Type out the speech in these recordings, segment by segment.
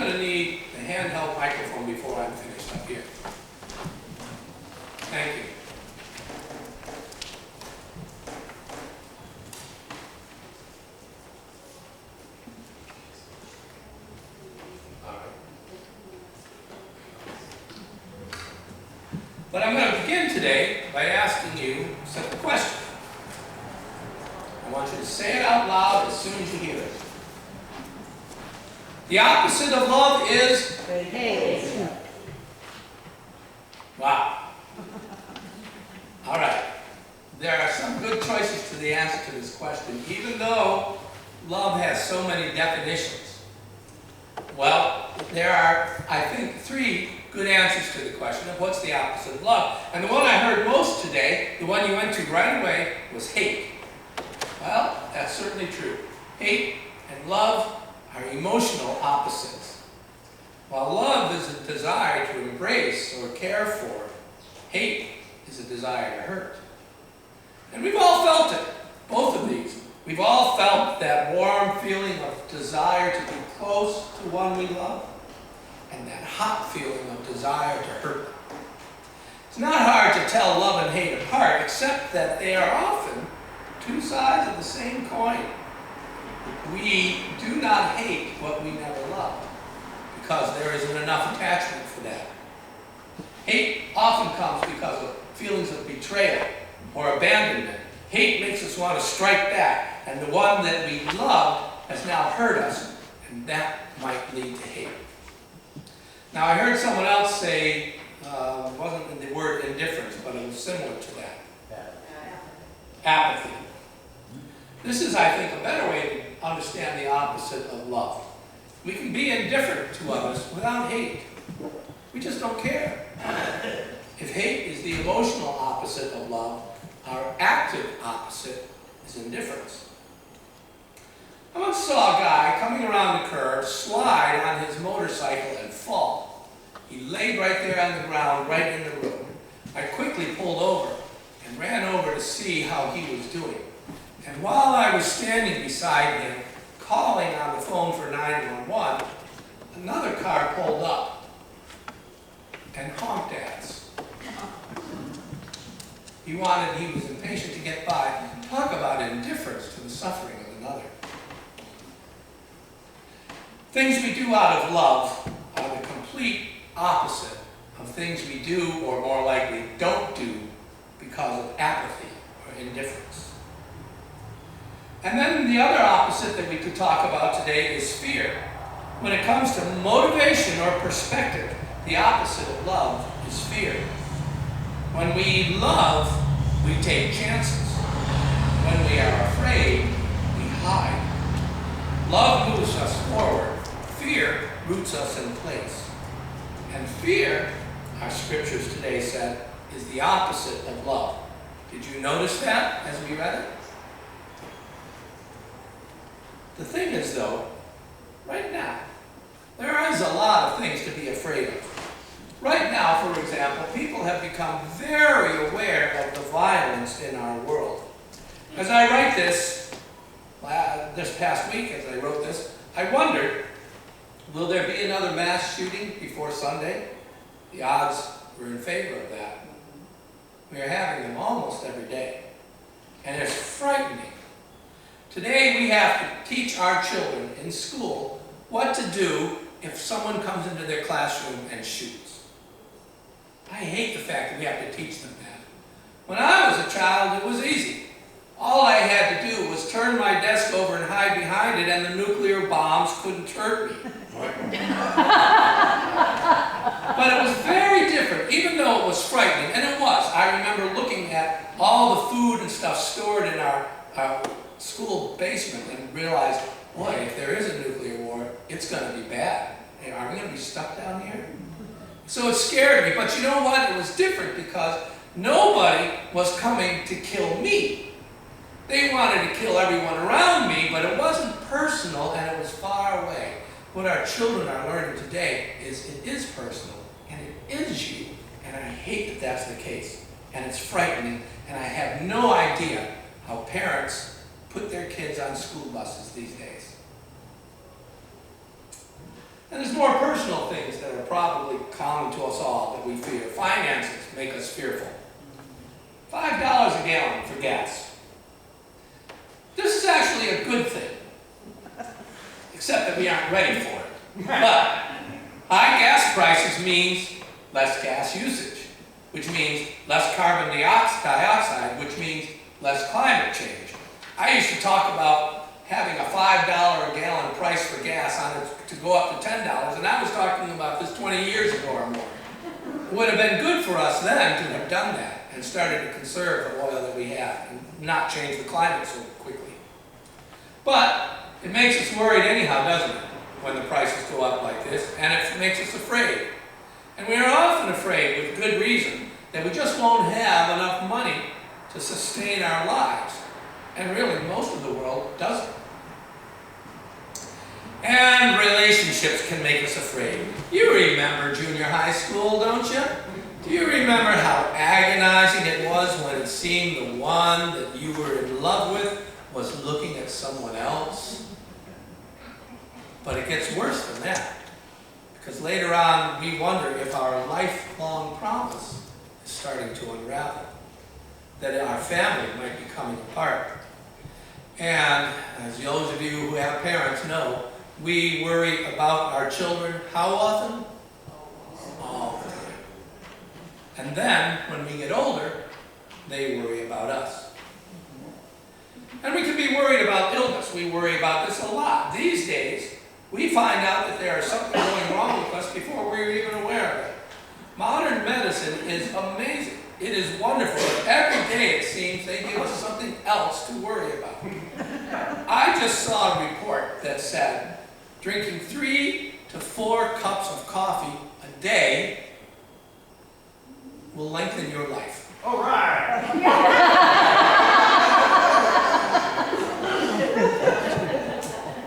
going to need the handheld microphone before I'm finished up here. Thank you. All right. But I'm going to begin today by asking you a simple question. I want you to say it out loud as soon as you hear it. The opposite of love is Hate. wow. All right. There are some good choices to the answer to this question, even though love has so many definitions. Well, there are, I think, 3 good answers to the question of what's the opposite of love. And the one I heard most today, the one you went to right away, was hate. Well, that's certainly true. Hate and love are emotional opposites. While love is a desire to embrace or care for, hate is a desire to hurt. And we've all felt it, both of these. We've all felt that warm feeling of desire to be close to one we love, and that hot feeling of desire to hurt them. It's not hard to tell love and hate apart, except that they are often 2 sides of the same coin. We do not hate what we never loved, because there isn't enough attachment for that. Hate often comes because of feelings of betrayal or abandonment. Hate makes us want to strike back, and the one that we loved has now hurt us, and that might lead to hate. Now, I heard someone else say, it wasn't in the word indifference, but it was similar to that. Apathy. This is, I think, a better way to understand the opposite of love. We can be indifferent to others without hate. We just don't care. If hate is the emotional opposite of love, our active opposite is indifference. I once saw a guy coming around the curve, slide on his motorcycle and fall. He laid right there on the ground, right in the road. I quickly pulled over and ran over to see how he was doing. And while I was standing beside him, calling on the phone for 911, another car pulled up and honked at us. He was impatient to get by. Talk about indifference to the suffering of another. Things we do out of love are the complete opposite of things we do, or more likely don't do, because of apathy or indifference. And then the other opposite that we could talk about today is fear. When it comes to motivation or perspective, the opposite of love is fear. When we love, we take chances. When we are afraid, we hide. Love moves us forward. Fear roots us in place. And fear, our scriptures today said, is the opposite of love. Did you notice that as we read it? The thing is, though, right now, there is a lot of things to be afraid of. Right now, for example, people have become very aware of the violence in our world. As I write this past week, as I wrote this, I wondered, will there be another mass shooting before Sunday? The odds were in favor of that. We are having them almost every day. And it's frightening. Today we have to teach our children in school what to do if someone comes into their classroom and shoots. I hate the fact that we have to teach them that. When I was a child, it was easy. All I had to do was turn my desk over and hide behind it, and the nuclear bombs couldn't hurt me. But it was very different, even though it was frightening, and it was. I remember looking at all the food and stuff stored in our school basement and realized, boy, if there is a nuclear war, it's going to be bad. Are we going to be stuck down here? So it scared me, but you know what? It was different because nobody was coming to kill me. They wanted to kill everyone around me, but it wasn't personal and it was far away. What our children are learning today is it is personal and it is you. And I hate that that's the case. And it's frightening, and I have no idea how parents put their kids on school buses these days. And there's more personal things that are probably common to us all that we fear. Finances make us fearful. $5 a gallon for gas. This is actually a good thing, except that we aren't ready for it. But high gas prices means less gas usage, which means less carbon dioxide, which means less climate change. I used to talk about having a $5 a gallon price for gas on it to go up to $10, and I was talking about this 20 years ago or more. It would have been good for us then to have done that and started to conserve the oil that we have and not change the climate so quickly. But it makes us worried anyhow, doesn't it, when the prices go up like this, and it makes us afraid. And we are often afraid, with good reason, that we just won't have enough money to sustain our lives. And really, most of the world doesn't. And relationships can make us afraid. You remember junior high school, don't you? Do you remember how agonizing it was when it seemed the one that you were in love with was looking at someone else? But it gets worse than that. Because later on, we wonder if our lifelong promise is starting to unravel. That our family might be coming apart. And as those of you who have parents know, we worry about our children how often? All the time. And then, when we get older, they worry about us. And we can be worried about illness. We worry about this a lot. These days, we find out that there is something going wrong with us before we're even aware of it. Modern medicine is amazing. It is wonderful. But every day, it seems, they give us something else to worry about. I just saw a report that said drinking 3 to 4 cups of coffee a day will lengthen your life. All right.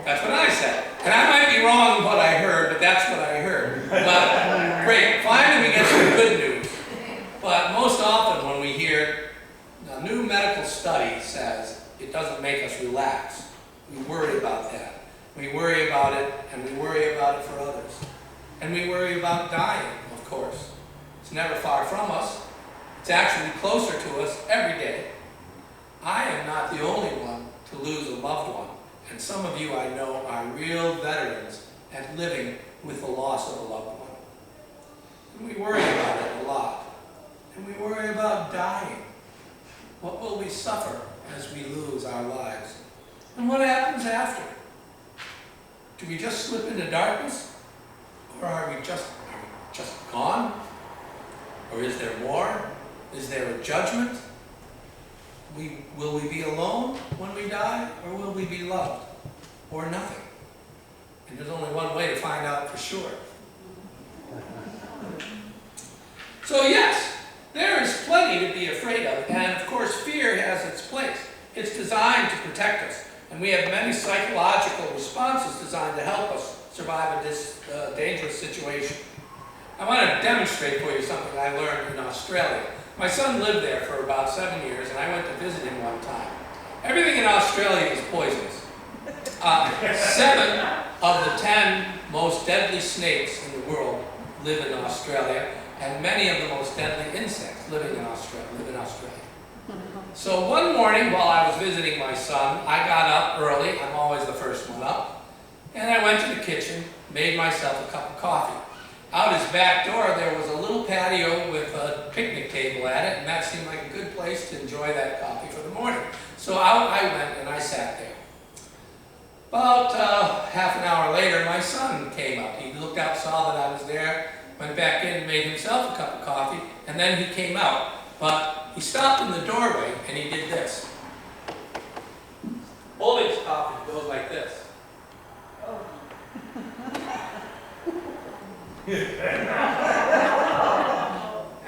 That's what I said. And I might be wrong in what I heard, but that's what I heard. But great, finally we get some good news. But most often when we hear a new medical study says it doesn't make us relax, we worry about that. We worry about it, and we worry about it for others. And we worry about dying, of course. It's never far from us. It's actually closer to us every day. I am not the only one to lose a loved one. And some of you I know are real veterans at living with the loss of a loved one. And we worry about it a lot. And we worry about dying. What will we suffer as we lose our lives? And what happens after? Do we just slip into darkness? Or are we just gone? Or is there more? Is there a judgment? Will we be alone when we die? Or will we be loved? Or nothing? And there's only one way to find out for sure. So yes, there is plenty to be afraid of. And of course, fear has its place. It's designed to protect us. And we have many psychological responses designed to help us survive in this dangerous situation. I want to demonstrate for you something I learned in Australia. My son lived there for about 7 years, and I went to visit him one time. Everything in Australia is poisonous. 7 of the 10 most deadly snakes in the world live in Australia, and many of the most deadly insects live in Australia. So one morning while I was visiting my son, I got up early. I'm always the first one up. And I went to the kitchen, made myself a cup of coffee. Out his back door, there was a little patio with a picnic table at it, and that seemed like a good place to enjoy that coffee for the morning. So out I went and I sat there. About half an hour later, my son came up. He looked out, saw that I was there, went back in, made himself a cup of coffee, and then he came out. But he stopped in the doorway and he did this. Holding his coffee goes like this. And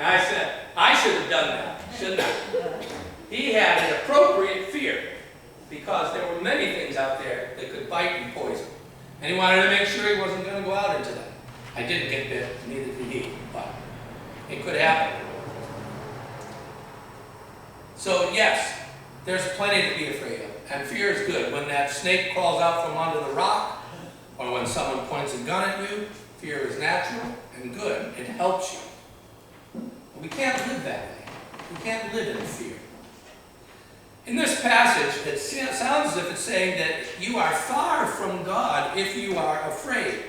I said, I should have done that, shouldn't I? He had an appropriate fear because there were many things out there that could bite and poison. And he wanted to make sure he wasn't going to go out into them. I didn't get bit, neither did he, but it could happen. So yes, there's plenty to be afraid of, and fear is good. When that snake crawls out from under the rock, Or when someone points a gun at you, fear is natural and good. It helps you. But we can't live that way. We can't live in fear. In this passage, it sounds as if it's saying that you are far from God if you are afraid.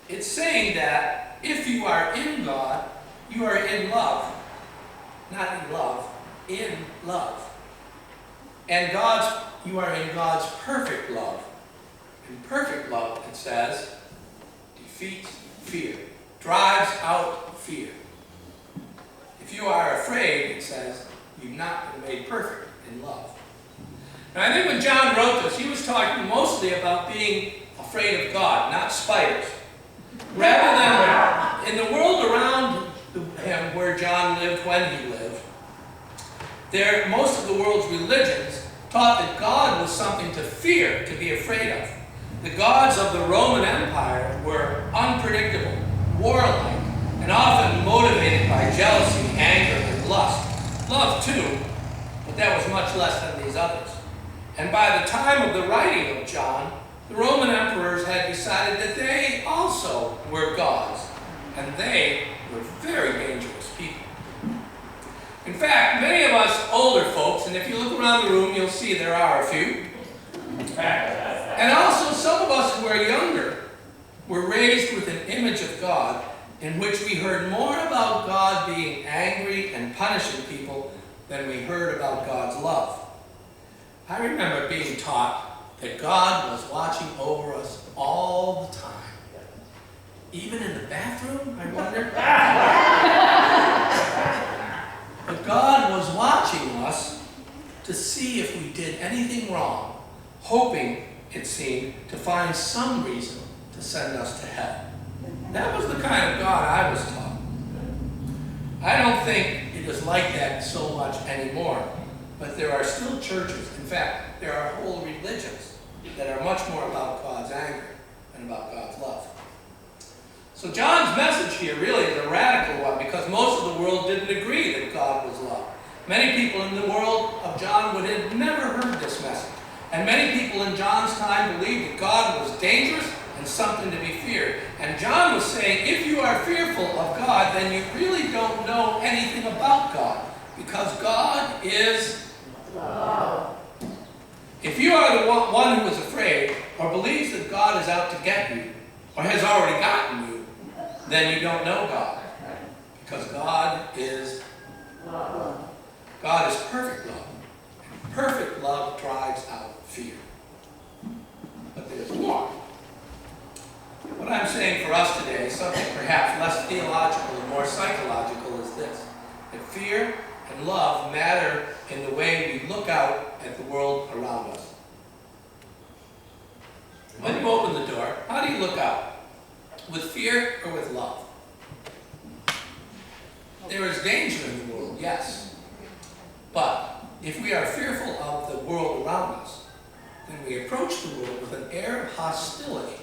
It's saying that if you are in God, you are in love. Not in love, in love. And you are in God's perfect love. And perfect love, it says, defeats fear, drives out fear. If you are afraid, it says, you've not been made perfect in love. Now, I think when John wrote this, he was talking mostly about being afraid of God, not spiders. Rather than in the world around him where John lived when he lived, most of the world's religions taught that God was something to fear, to be afraid of. The gods of the Roman Empire were unpredictable, warlike, and often motivated by jealousy, anger, and lust. Love too, but that was much less than these others. And by the time of the writing of John, the Roman emperors had decided that they also were gods, and they were very dangerous people. In fact, many of us older folks, and if you look around the room, you'll see there are a few, and also some of us who are younger, were raised with an image of God in which we heard more about God being angry and punishing people than we heard about God's love. I remember being taught that God was watching over us all the time. Even in the bathroom, I wonder. But God was watching us to see if we did anything wrong, hoping, it seemed, to find some reason to send us to hell. That was the kind of God I was taught. I don't think it is like that so much anymore, but there are still churches. In fact, there are whole religions that are much more about God's anger than about God's love. So John's message here really is a radical one because most of the world didn't agree that God was love. Many people in the world of John would have never heard this message. And many people in John's time believed that God was dangerous and something to be feared. And John was saying, if you are fearful of God, then you really don't know anything about God, because God is love. If you are the one who is afraid or believes that God is out to get you or has already gotten you, then you don't know God, because God is love. God is perfect love. And perfect love drives out fear. But there's more. What I'm saying for us today, something perhaps less theological and more psychological, is this: that fear and love matter in the way we look out at the world around us. When you open the door, how do you look out? With fear or with love? There is danger in the world, yes. But if we are fearful of the world around us, then we approach the world with an air of hostility.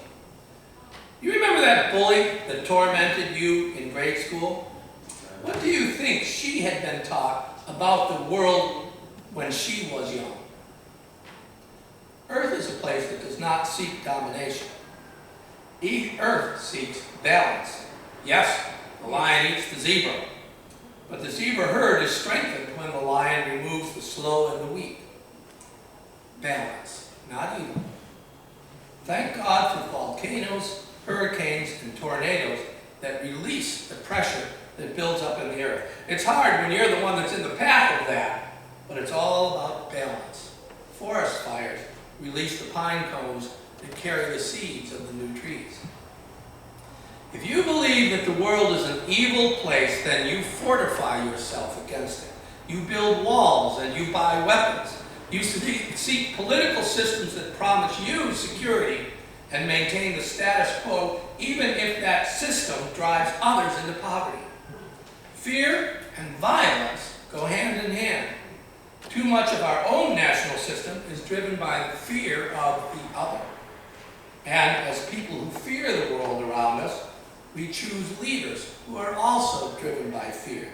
You remember that bully that tormented you in grade school? What do you think she had been taught about the world when she was young? Earth is a place that does not seek domination. Earth seeks balance. Yes, the lion eats the zebra, but the zebra herd is strengthened when the lion removes the slow and the weak. Balance, not evil. Thank God for volcanoes, hurricanes, and tornadoes that release the pressure that builds up in the earth. It's hard when you're the one that's in the path of that, but it's all about balance. Forest fires release the pine cones that carry the seeds of the new trees. If you believe that the world is an evil place, then you fortify yourself against it. You build walls and you buy weapons. You seek political systems that promise you security and maintain the status quo, even if that system drives others into poverty. Fear and violence go hand in hand. Too much of our own national system is driven by the fear of the other. And as people who fear the world around us, we choose leaders who are also driven by fear.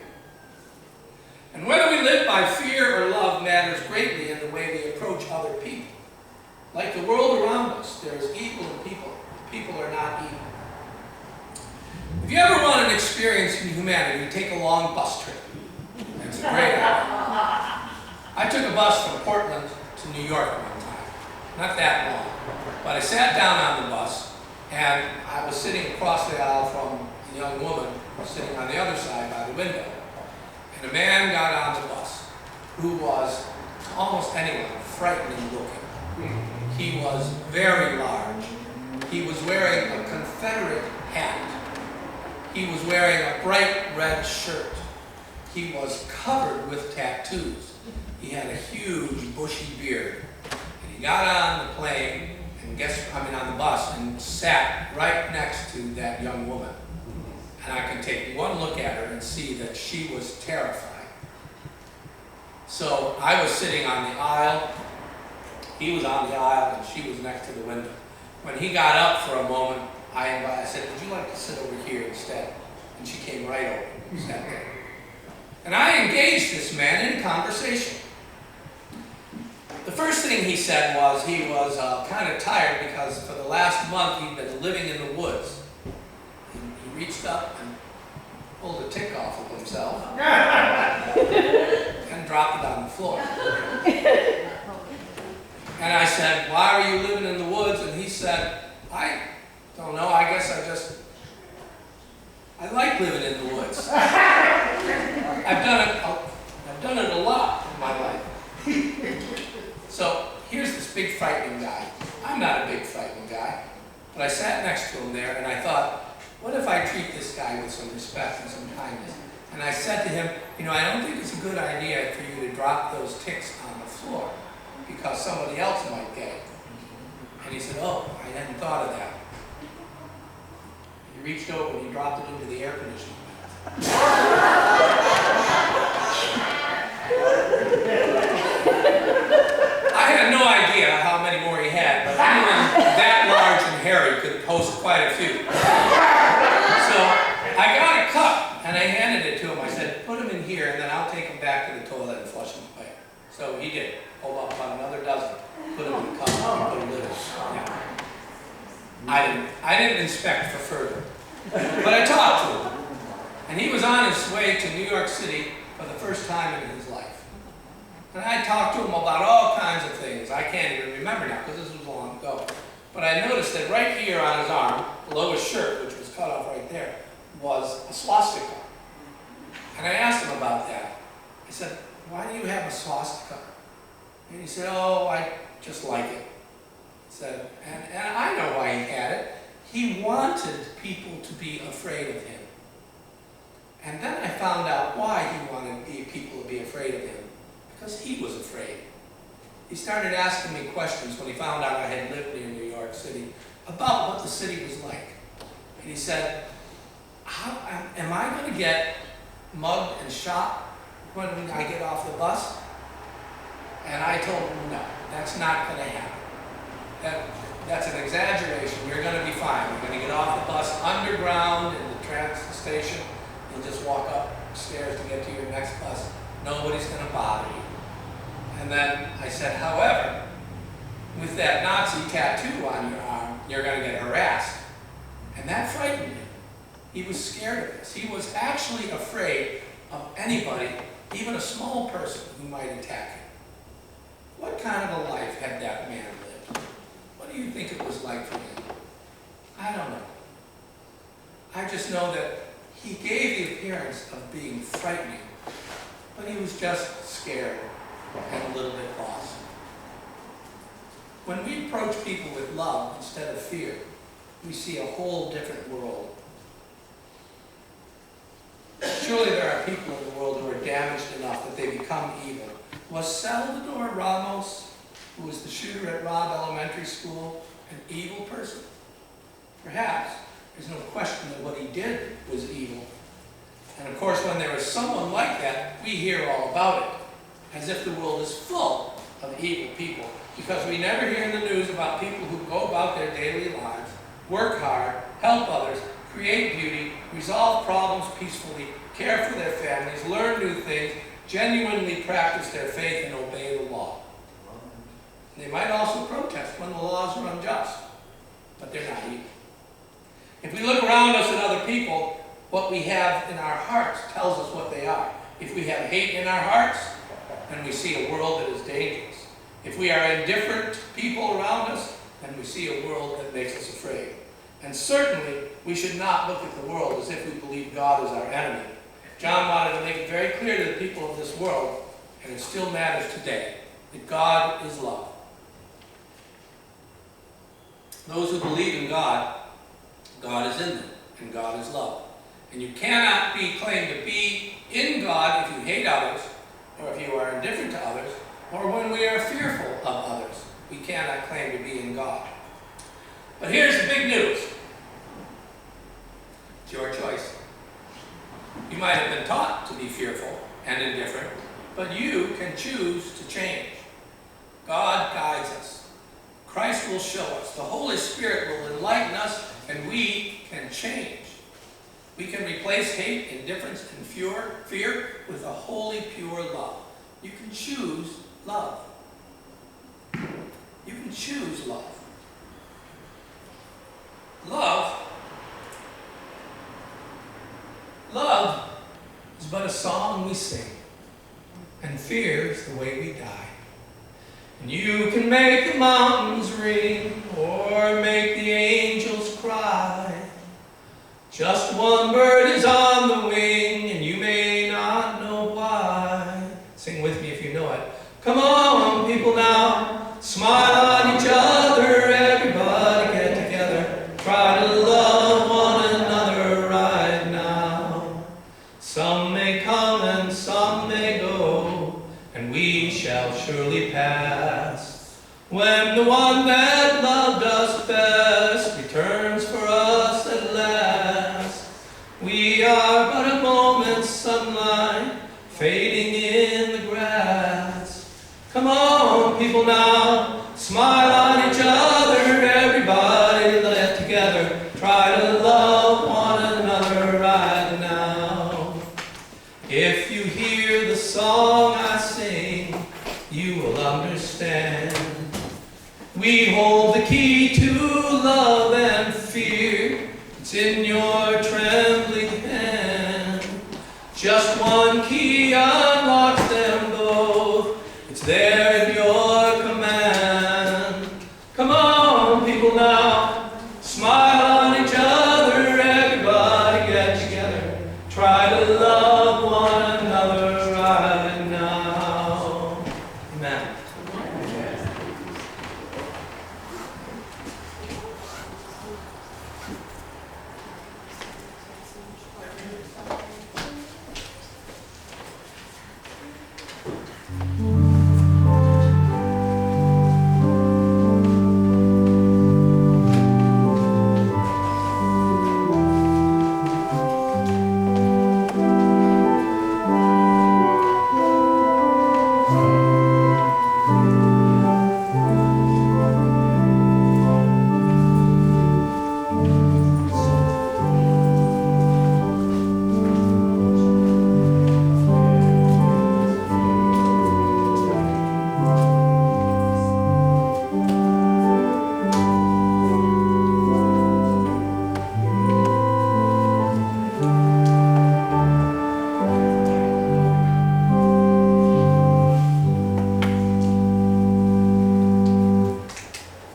And whether we live by fear or love matters greatly in the way we approach other people. Like the world around us, there is evil in people, People are not evil. If you ever want an experience in humanity, you take a long bus trip. It's a great idea. I took a bus from Portland to New York one time. Not that long. But I sat down on the bus, and I was sitting across the aisle from a young woman sitting on the other side by the window. And a man got on the bus who was, to almost anyone, frightening looking. He was very large. He was wearing a Confederate hat. He was wearing a bright red shirt. He was covered with tattoos. He had a huge bushy beard. And he got on the plane and on the bus and sat right next to that young woman. And I can take one look at her and see that she was terrified. So I was sitting on the aisle. He was on the aisle and she was next to the window. When he got up for a moment, I said, "Would you like to sit over here instead?" And she came right over and sat there. And I engaged this man in conversation. The first thing he said was he was kind of tired because for the last month he'd been living in the woods. He reached up and pulled a tick off of himself and dropped it on the floor. And I said, "Why are you living in the woods?" And he said, "I don't know, I guess I like living in the woods. I've done it a lot in my life." So here's this big frightening guy. I'm not a big frightening guy, but I sat next to him there and I thought, what if I treat this guy with some respect and some kindness? And I said to him, I don't think it's a good idea for you to drop those ticks on the floor because somebody else might get it. And he said, "Oh, I hadn't thought of that." He reached over and he dropped it into the air conditioning. I had no idea how many more he had, but anyone that large and hairy could host quite a few. So I got a cup and I handed it to him. I said, "Put him in here and then I'll take him back to the toilet and flush him away." So he did. Hold up about another dozen. Put him in the cup and put him in it. Yeah. I didn't inspect for further. But I talked to him. And he was on his way to New York City for the first time in his life. And I talked to him about all kinds of things. I can't even remember now because this was long ago. But I noticed that right here on his arm, below his shirt, which was cut off right there, was a swastika. And I asked him about that. I said, "Why do you have a swastika?" And he said, "Oh, I just like it." He said, and I know why he had it. He wanted people to be afraid of him. And then I found out why he wanted people to be afraid of him. Because he was afraid. He started asking me questions when he found out I had lived near New York City about what the city was like. And he said, "Am I going to get mugged and shot when I get off the bus?" And I told him, "No, that's not going to happen. That's an exaggeration. You're going to be fine. You're going to get off the bus underground in the train station and just walk upstairs to get to your next bus. Nobody's going to bother you." And then I said, "However, with that Nazi tattoo on your arm, you're going to get harassed." And that frightened him. He was scared of this. He was actually afraid of anybody, even a small person, who might attack him. What kind of a life had that man lived? What do you think it was like for him? I don't know. I just know that he gave the appearance of being frightening, but he was just scared and a little bit lost. When we approach people with love instead of fear, we see a whole different world. Surely there are people in the world who are damaged enough that they become evil. Was Salvador Ramos, who was the shooter at Robb Elementary School, an evil person? Perhaps. There's no question that what he did was evil. And of course, when there is someone like that, we hear all about it, as if the world is full of evil people, because we never hear in the news about people who go about their daily lives, work hard, help others, create beauty, resolve problems peacefully, care for their families, learn new things, genuinely practice their faith, and obey the law. They might also protest when the laws are unjust, but they're not evil. If we look around us at other people, what we have in our hearts tells us what they are. If we have hate in our hearts, then we see a world that is dangerous. If we are indifferent to people around us, then we see a world that makes us afraid. And certainly, we should not look at the world as if we believe God is our enemy. John wanted to make it very clear to the people of this world, and it still matters today, that God is love. Those who believe in God, God is in them, and God is love. And you cannot be claimed to be in God if you hate others, or if you are indifferent to others, or when we are fearful of others. We cannot claim to be in God. But here's the big news. It's your choice. You might have been taught to be fearful and indifferent, but you can choose to change. God guides us. Christ will show us. The Holy Spirit will enlighten us, and we can change. We can replace hate, indifference, and fear with a holy, pure love. You can choose love. You can choose love. Love is but a song we sing, and fear is the way we die. And you can make the mountains ring, or make the angels cry. Just one bird is on the wing, and you may not know why. Sing with me if you know it. Come on, people now, smile on each other, everybody get together. Try to love one another right now. Some may come and some may go, and we shall surely pass. When the one that loved us best returns for us at last, we are but a moment's sunlight fading in the grass. Come on, people now, smile on each other, everybody let together. Try to love one another right now. If you hear the song I sing, you will understand. We hold the key to love and fear. It's in your trembling hand. Just one key